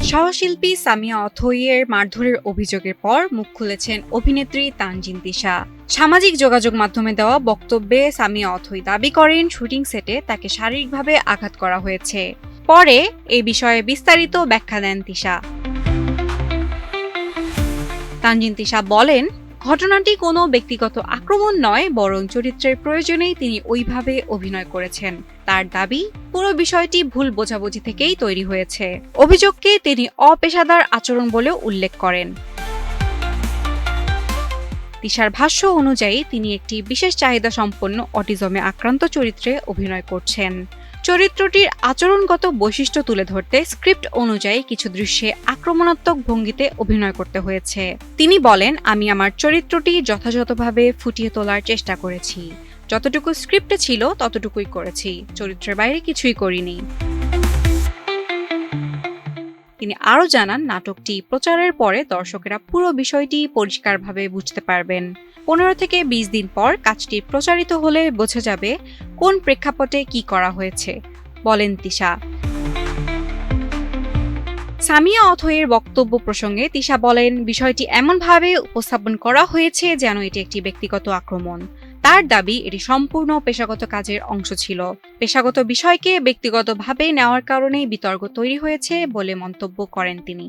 সহশিল্পী সামিয়া অথইয়ের মারধরের অভিযোগের পর মুখ খুলেছেন অভিনেত্রী তানজিন তিশা। সামাজিক যোগাযোগ মাধ্যমে দেওয়া বক্তব্যে সামিয়া অথই দাবি করেন শুটিং সেটে তাকে শারীরিকভাবে আঘাত করা হয়েছে। পরে এই বিষয়ে বিস্তারিত ব্যাখ্যা দেন তিশা। তানজিন তিশা বলেন, ঘটনাটি কোনো ব্যক্তিগত আক্রমণ নয়, বরং চরিত্রের প্রয়োজনেই তিনি ওইভাবে অভিনয় করেছেন। তার দাবি, পুরো বিষয়টি ভুল বোঝাবুঝি থেকেই তৈরি হয়েছে। অভিযোগকে তিনি অপেশাদার আচরণ বলেও উল্লেখ করেন। তিশার ভাষ্য অনুযায়ী তিনি একটি বিশেষ চাহিদা সম্পন্ন অটিজমে আক্রান্ত চরিত্রে অভিনয় করছেন। চরিত্রটির আচরণগত বৈশিষ্ট্য তুলে ধরতে স্ক্রিপ্ট অনুযায়ী কিছু দৃশ্যে আক্রমণাত্মক ভঙ্গিতে অভিনয় করতে হয়েছে। তিনি বলেন, আমি আমার চরিত্রটি যথাযথভাবে ফুটিয়ে তোলার চেষ্টা করেছি। যতটুকু স্ক্রিপ্টে ছিল ততটুকুই করেছি, চরিত্রের বাইরে কিছুই করিনি। তিনি আরও জানান, নাটকটি প্রচারের পরে দর্শকেরা পুরো বিষয়টি পরিষ্কারভাবে বুঝতে পারবেন। 15 থেকে 20 দিন পর কাজটি প্রচারিত হলে বোঝা যাবে কোন প্রেক্ষাপটে কি করা হয়েছে, বলেন তিশা। সামিয়া অথইয়ের বক্তব্য প্রসঙ্গে তিশা বলেন, বিষয়টি এমনভাবে উপস্থাপন করা হয়েছে যেন এটি একটি ব্যক্তিগত আক্রমণ। তার দাবি, এটি সম্পূর্ণ পেশাগত কাজের অংশ ছিল। পেশাগত বিষয়কে ব্যক্তিগতভাবে নেওয়ার কারণেই বিতর্ক তৈরি হয়েছে বলে মন্তব্য করেন তিনি।